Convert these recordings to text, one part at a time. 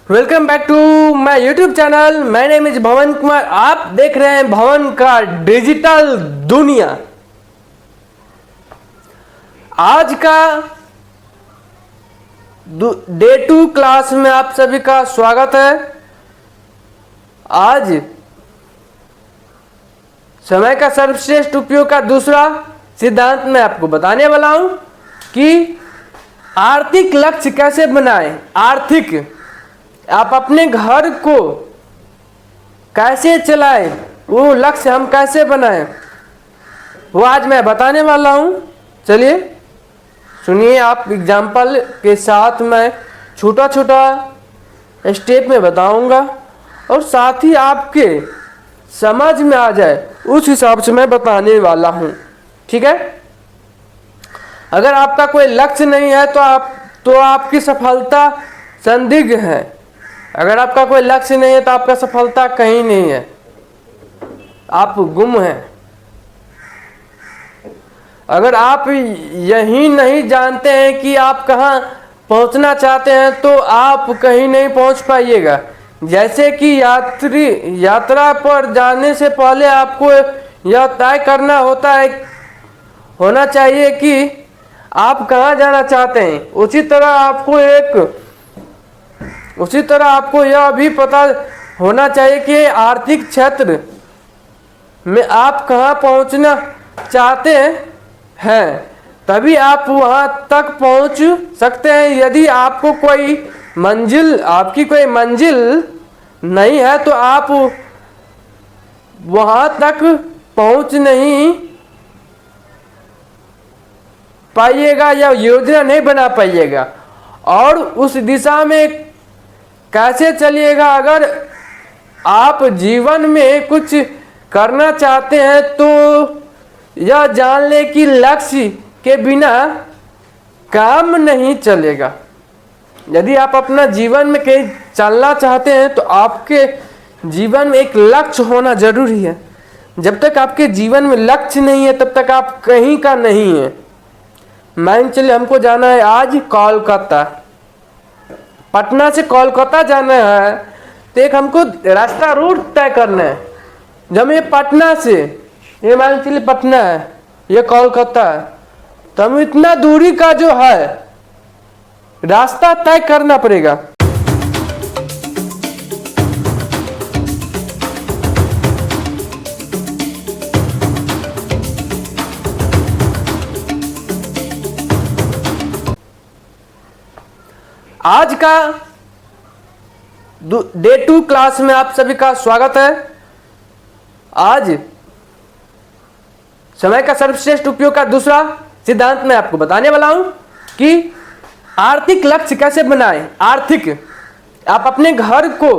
Welcome back to my YouTube channel. My name is Bhavan Kumar. आप देख रहे हैं भवन का डिजिटल दुनिया। आज का डे 2 क्लास में आप सभी का स्वागत है। आज समय का सर्वश्रेष्ठ उपयोग का दूसरा सिद्धांत मैं आपको बताने वाला हूं कि आर्थिक लक्ष्य कैसे बनाएं। आर्थिक आप अपने घर को कैसे चलाएं, वो लक्ष्य हम कैसे बनाएं, वो आज मैं बताने वाला हूं। चलिए सुनिए, आप एग्जाम्पल के साथ मैं छोटा छोटा स्टेप में बताऊंगा और साथ ही आपके समझ में आ जाए उस हिसाब से मैं बताने वाला हूं। ठीक है। अगर आपका कोई लक्ष्य नहीं है तो आपकी सफलता संदिग्ध है। अगर आपका कोई लक्ष्य नहीं है तो आपका सफलता कहीं नहीं है, आप गुम हैं। अगर आप यही नहीं जानते हैं कि आप कहाँ पहुंचना चाहते हैं तो आप कहीं नहीं पहुंच पाइएगा। जैसे कि यात्रा पर जाने से पहले आपको यह तय करना होना चाहिए कि आप कहाँ जाना चाहते हैं। उसी तरह आपको यह भी पता होना चाहिए कि आर्थिक क्षेत्र में आप कहाँ पहुँचना चाहते हैं, तभी आप वहाँ तक पहुँच सकते हैं। यदि आपकी कोई मंजिल नहीं है तो आप वहाँ तक पहुँच नहीं पाइएगा या योजना नहीं बना पाइएगा। और उस दिशा में कैसे चलिएगा। अगर आप जीवन में कुछ करना चाहते हैं तो यह जान ले कि लक्ष्य के बिना काम नहीं चलेगा। यदि आप अपना जीवन में कहीं चलना चाहते हैं तो आपके जीवन में एक लक्ष्य होना जरूरी है। जब तक आपके जीवन में लक्ष्य नहीं है तब तक आप कहीं का नहीं है। मान चलिए हमको जाना है आज कोलकाता, पटना से कोलकाता जाना है तो एक हमको रास्ता रूट तय करना है। जब ये पटना से ये मान चलिए पटना है, ये कोलकाता है, तो हम इतना दूरी का जो है रास्ता तय करना पड़ेगा। आज का डे 2 क्लास में आप सभी का स्वागत है। आज समय का सर्वश्रेष्ठ उपयोग का दूसरा सिद्धांत मैं आपको बताने वाला हूं कि आर्थिक लक्ष्य कैसे बनाएं। आर्थिक आप अपने घर को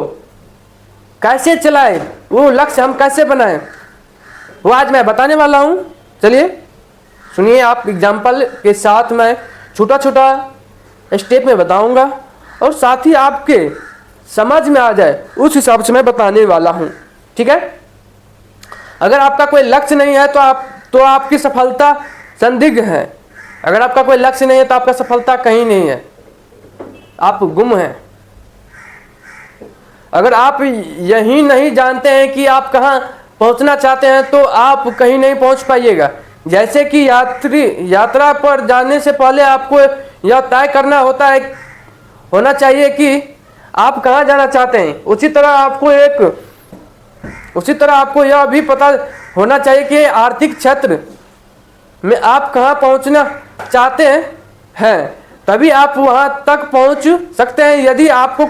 कैसे चलाएं, वो लक्ष्य हम कैसे बनाएं, वो आज मैं बताने वाला हूं। चलिए सुनिए, आप एग्जाम्पल के साथ मैं छोटा छोटा स्टेप में बताऊंगा और साथ ही आपके समझ में आ जाए उस हिसाब से मैं बताने वाला हूं। ठीक है। अगर आपका कोई लक्ष्य नहीं है तो आपकी सफलता संदिग्ध है। अगर आपका कोई लक्ष्य नहीं है तो आपका सफलता कहीं नहीं है, आप गुम हैं। अगर आप यही नहीं जानते हैं कि आप कहाँ पहुंचना चाहते हैं तो आप कहीं नहीं पहुंच पाइएगा। जैसे कि यात्रा पर जाने से पहले आपको यह तय करना होना चाहिए कि आप कहाँ जाना चाहते हैं। उसी तरह आपको यह भी पता होना चाहिए कि आर्थिक क्षेत्र में आप कहाँ पहुँचना चाहते हैं, तभी आप वहाँ तक पहुँच सकते हैं। यदि आपकी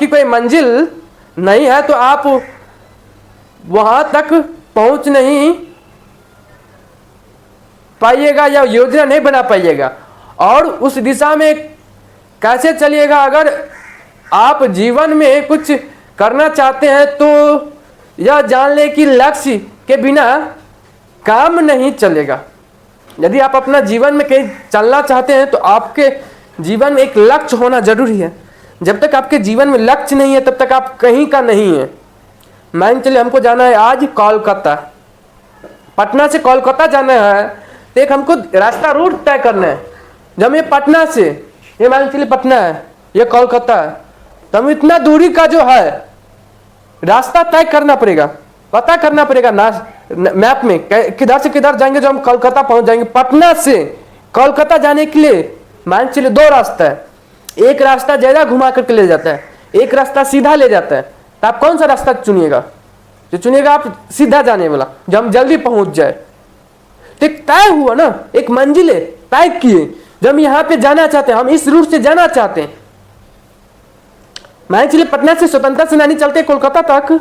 कोई मंजिल नहीं है तो आप वहाँ तक पहुँच नहीं पाइएगा या योजना नहीं बना पाइएगा। और उस दिशा में कैसे चलिएगा। अगर आप जीवन में कुछ करना चाहते हैं तो यह जान ले कि लक्ष्य के बिना काम नहीं चलेगा। यदि आप अपना जीवन में कहीं चलना चाहते हैं तो आपके जीवन में एक लक्ष्य होना जरूरी है। जब तक आपके जीवन में लक्ष्य नहीं है तब तक आप कहीं का नहीं है। मान चलिए हमको जाना है आज कोलकाता, पटना से कोलकाता जाना है तो एक हमको रास्ता रूट तय करना है। जब ये पटना से ये मान चलिए पटना है, ये कोलकाता है, तो हम इतना दूरी का जो है रास्ता तय करना पड़ेगा, पता करना पड़ेगा मैप में किधर से किधर जाएंगे जो हम कोलकाता पहुंच जाएंगे। पटना से कोलकाता जाने के लिए मान के चलिए 2 रास्ता है, एक रास्ता ज्यादा घुमा करके ले जाता है, एक रास्ता सीधा ले जाता है। तो आप कौन सा रास्ता चुनिएगा? जो चुनिएगा आप सीधा जाने वाला, जो हम जल्दी पहुंच जाए। तो एक तय हुआ ना, एक मंजिल है तय किए, जब हम यहाँ पे जाना चाहते हैं, हम इस रूट से जाना चाहते हैं। मान चलिए पटना से स्वतंत्रता सेनानी चलते हैं कोलकाता तक,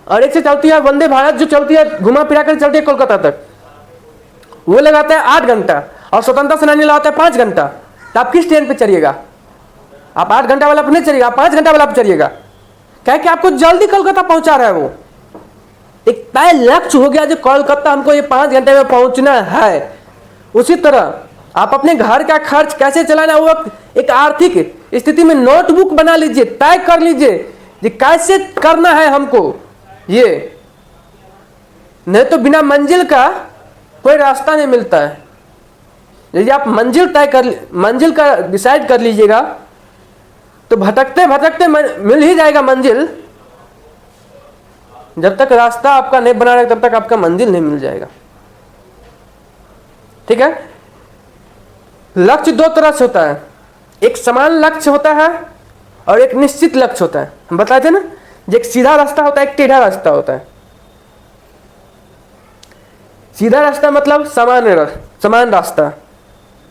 और एक से चलती है वंदे भारत जो चलती है घुमा फिरा कर चलती है कोलकाता तक, वो लगाता है 8 घंटा और स्वतंत्रता सेनानी लगाता है 5 घंटा। तो आप किस ट्रेन पे चढ़िएगा? आप 8 घंटा वाला पर नहीं चढ़िएगा, आप 5 घंटा वाला पर चढ़िएगा। क्या कि आपको जल्दी कोलकाता पहुंचा रहा है वो। एक तय लक्ष्य हो गया जो कोलकाता हमको ये 5 घंटे में पहुंचना है। उसी तरह आप अपने घर का खर्च कैसे चलाना, वो एक आर्थिक स्थिति में नोटबुक बना लीजिए, तय कर लीजिए कि कैसे करना है हमको ये। नहीं तो बिना मंजिल का कोई रास्ता नहीं मिलता है। यदि आप मंजिल का डिसाइड कर लीजिएगा तो भटकते भटकते मिल ही जाएगा मंजिल। जब तक रास्ता आपका नहीं बना रहेगा तब तक आपका मंजिल नहीं मिल जाएगा। ठीक है, लक्ष्य 2 तरह से होता है, एक समान लक्ष्य होता है और एक निश्चित लक्ष्य होता है। हम बताए थे ना, एक सीधा रास्ता होता है, एक टेढ़ा रास्ता होता है। सीधा रास्ता मतलब समान रास्ता,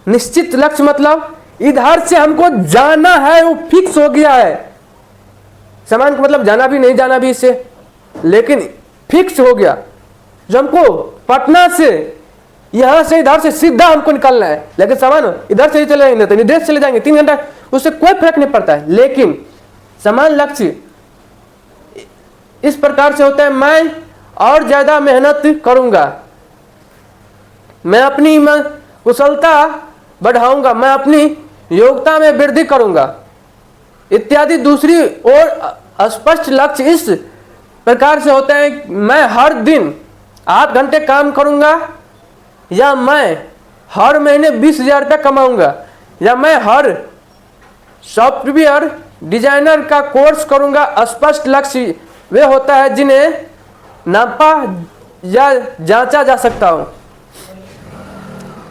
निश्चित लक्ष्य मतलब इधर से हमको जाना है, वो फिक्स हो गया है। समान का मतलब जाना भी नहीं जाना भी इससे, लेकिन फिक्स हो गया। जो हमको पटना से यहां से इधर से सीधा हमको निकलना है, लेकिन समान इधर से ही चले जाएंगे तो निर्देश चले जाएंगे 3 घंटा, उससे कोई फर्क नहीं पड़ता है। लेकिन समान लक्ष्य इस प्रकार से होता है, मैं और ज्यादा मेहनत करूंगा, मैं अपनी कुशलता बढ़ाऊंगा, मैं अपनी योग्यता में वृद्धि करूंगा इत्यादि। दूसरी ओर स्पष्ट लक्ष्य इस प्रकार से होता है, मैं हर दिन 8 घंटे काम करूंगा, या मैं हर महीने 20,000 रुपया कमाऊंगा, या मैं हर सॉफ्टवेयर डिजाइनर का कोर्स करूंगा। स्पष्ट लक्ष्य वे होता है जिन्हें नापा या जांचा जा सकता हो।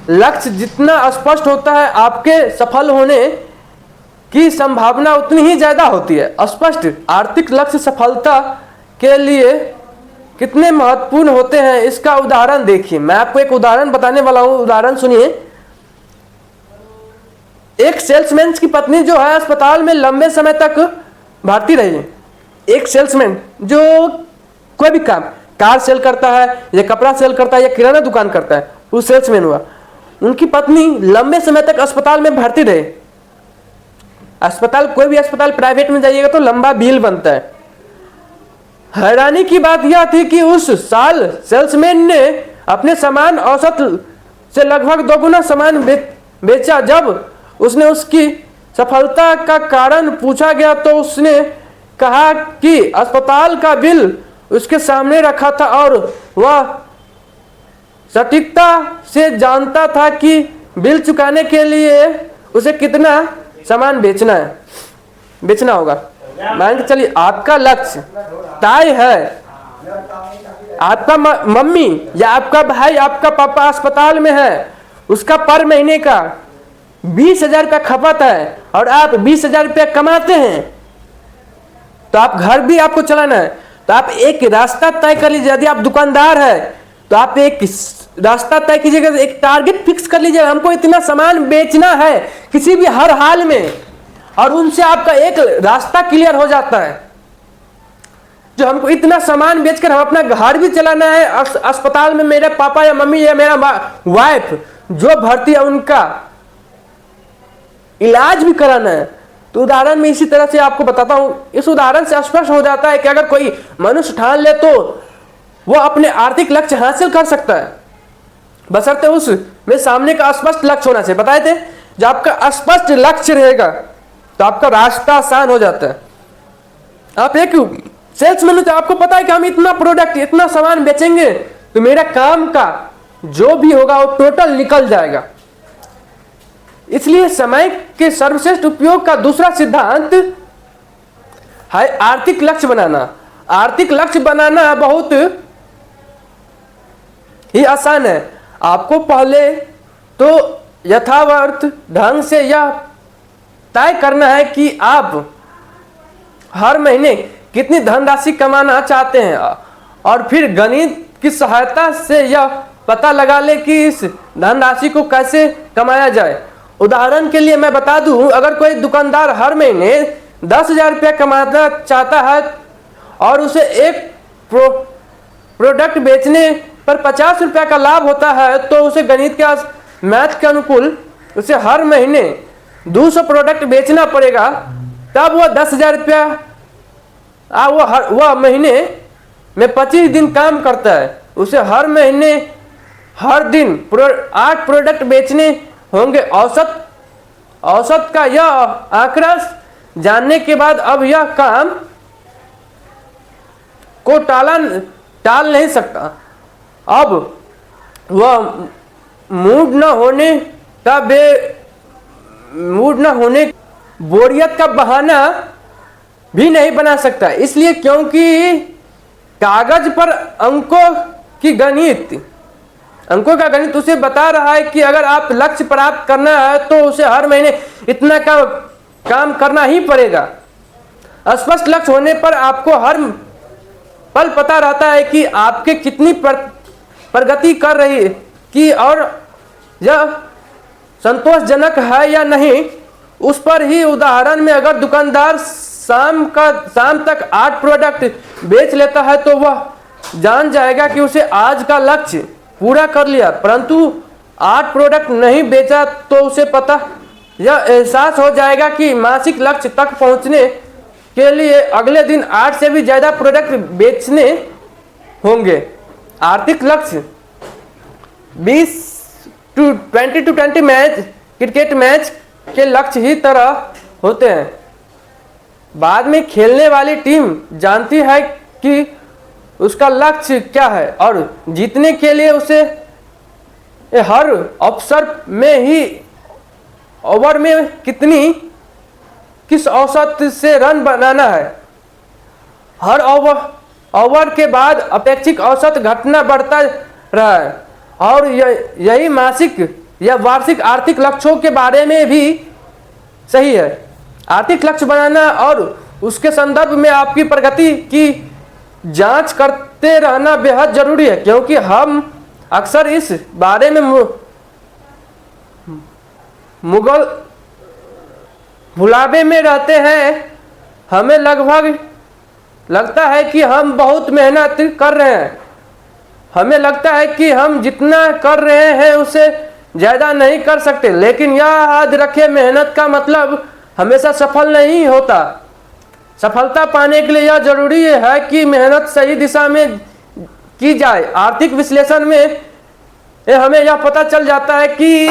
लक्ष्य जितना स्पष्ट होता है आपके सफल होने की संभावना उतनी ही ज्यादा होती है। स्पष्ट आर्थिक लक्ष्य सफलता के लिए कितने महत्वपूर्ण होते हैं इसका उदाहरण देखिए। मैं आपको एक उदाहरण बताने वाला हूं, उदाहरण सुनिए। एक सेल्समैन की पत्नी जो है अस्पताल में लंबे समय तक भर्ती रही है। एक सेल्समैन जो कोई भी काम, कार सेल करता है या कपड़ा सेल करता है या किराना दुकान करता है, वो सेल्समैन हुआ। उनकी पत्नी लंबे समय तक अस्पताल में भर्ती रहे। अस्पताल, कोई भी अस्पताल प्राइवेट में जाइएगा तो लंबा बिल बनता है। हैरानी की बात यह थी कि उस साल सेल्समैन ने अपने सामान औसत से लगभग 2 गुना सामान बेचा। जब उसने उसकी सफलता का कारण पूछा गया तो उसने कहा कि अस्पताल का बिल उसके सामने रखा था और वह सटीकता से जानता था कि बिल चुकाने के लिए उसे कितना सामान बेचना होगा। मान के चलिए आपका लक्ष्य तय है, आपका मम्मी या आपका भाई, आपका पापा अस्पताल में है, उसका पर महीने का 20,000 रुपया खपत है और आप 20,000 रुपया कमाते हैं, तो आप घर भी आपको चलाना है। तो आप एक रास्ता तय कर लीजिए। यदि आप दुकानदार है तो आप एक रास्ता तय कीजिएगा, एक टारगेट फिक्स कर लीजिएगा, हमको इतना सामान बेचना है किसी भी हर हाल में, और उनसे आपका एक रास्ता क्लियर हो जाता है। जो हमको इतना सामान बेचकर हम अपना घर भी चलाना है, अस्पताल में मेरे पापा या मम्मी या मेरा वाइफ जो भर्ती है उनका इलाज भी कराना है। तो उदाहरण में इसी तरह से आपको बताता हूं। इस उदाहरण से स्पष्ट हो जाता है कि अगर कोई मनुष्य ठान ले तो वो अपने आर्थिक लक्ष्य हासिल कर सकता है, बशर्ते उसमें सामने का स्पष्ट लक्ष्य होना चाहिए। बताए थे, जब आपका स्पष्ट लक्ष्य रहेगा तो आपका रास्ता आसान हो जाता है। आप एक सेल्समैन हो तो आपको पता है कि हम इतना प्रोडक्ट, इतना सामान बेचेंगे तो मेरा काम का जो भी होगा वो टोटल निकल जाएगा। इसलिए समय के सर्वश्रेष्ठ उपयोग का दूसरा सिद्धांत है आर्थिक लक्ष्य बनाना। आर्थिक लक्ष्य बनाना बहुत ही आसान है। आपको पहले तो यथार्थ ढंग से यह तय करना है कि आप हर महीने कितनी धनराशि कमाना चाहते हैं, और फिर गणित की सहायता से यह पता लगा ले कि इस धनराशि को कैसे कमाया जाए। उदाहरण के लिए मैं बता दूं, अगर कोई दुकानदार हर महीने 10,000 रुपया कमाना चाहता है और उसे एक प्रोडक्ट बेचने पर 50 रुपया का लाभ होता है, तो उसे गणित के मैथ के अनुकूल उसे हर महीने 200 प्रोडक्ट बेचना पड़ेगा, तब वह 10,000 रुपया वह महीने में 25 दिन काम करता है। उसे हर महीने हर दिन 8 प्रोडक्ट बेचने होंगे। औसत का यह आंकड़ा जानने के बाद अब यह काम को टाल नहीं सकता। अब वह मूड न होने बोरियत का बहाना भी नहीं बना सकता। इसलिए क्योंकि कागज पर अंकों का गणित उसे बता रहा है कि अगर आप लक्ष्य प्राप्त करना है तो उसे हर महीने इतना का काम करना ही पड़ेगा। स्पष्ट लक्ष्य होने पर आपको हर पल पता रहता है कि आपके कितनी प्रगति कर रही है कि और यह संतोषजनक है या नहीं। उस पर ही उदाहरण में अगर दुकानदार शाम तक 8 प्रोडक्ट बेच लेता है तो वह जान जाएगा कि उसे आज का लक्ष्य पूरा कर लिया, परंतु 8 प्रोडक्ट नहीं बेचा तो उसे यह एहसास हो जाएगा कि मासिक लक्ष्य तक पहुंचने के लिए अगले दिन 8 से भी ज़्यादा प्रोडक्ट बेचने होंगे। आर्थिक लक्ष्य 20 मैच क्रिकेट मैच के लक्ष्य ही तरह होते हैं। बाद में खेलने वाली टीम जानती है कि उसका लक्ष्य क्या है और जीतने के लिए उसे हर ओवर में किस औसत से रन बनाना है। हर ओवर के बाद अपेक्षित औसत घटना बढ़ता रहा है, और यही मासिक या वार्षिक आर्थिक लक्ष्यों के बारे में भी सही है। आर्थिक लक्ष्य बनाना और उसके संदर्भ में आपकी प्रगति की जांच करते रहना बेहद जरूरी है, क्योंकि हम अक्सर इस बारे में भुलावे में रहते हैं। हमें लगता है कि हम बहुत मेहनत कर रहे हैं। हमें लगता है कि हम जितना कर रहे हैं उससे ज़्यादा नहीं कर सकते, लेकिन यह याद रखें, मेहनत का मतलब हमेशा सफल नहीं होता। सफलता पाने के लिए यह जरूरी है कि मेहनत सही दिशा में की जाए। आर्थिक विश्लेषण में हमें यह पता चल जाता है कि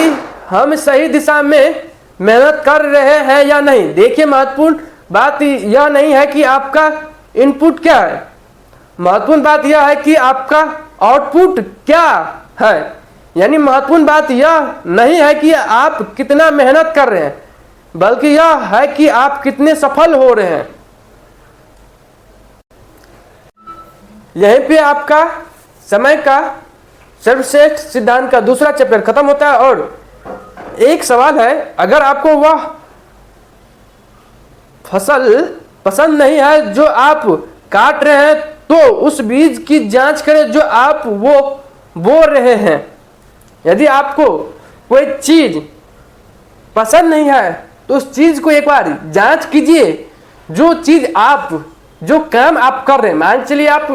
हम सही दिशा में मेहनत कर रहे हैं या नहीं। देखिए, महत्वपूर्ण बात यह नहीं है कि आपका इनपुट क्या है, महत्वपूर्ण बात यह है कि आपका आउटपुट क्या है। यानी महत्वपूर्ण बात यह नहीं है कि आप कितना मेहनत कर रहे हैं, बल्कि यह है कि आप कितने सफल हो रहे हैं। यहीं पे आपका समय का सर्वश्रेष्ठ सिद्धांत का दूसरा चैप्टर खत्म होता है। और एक सवाल है, अगर आपको वह फसल पसंद नहीं है जो आप काट रहे हैं, तो उस बीज की जांच करें जो आप वो बो रहे हैं। यदि आपको कोई चीज पसंद नहीं है तो उस चीज को एक बार जांच कीजिए। जो काम आप कर रहे हैं, मान चलिए आप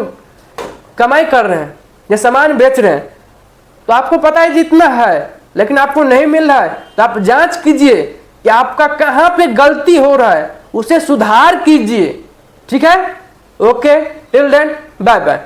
कमाई कर रहे हैं या सामान बेच रहे हैं, तो आपको पता है जितना है, लेकिन आपको नहीं मिल रहा है, तो आप जांच कीजिए कि आपका कहाँ पे गलती हो रहा है, उसे सुधार कीजिए। ठीक है? Okay, till then, bye bye.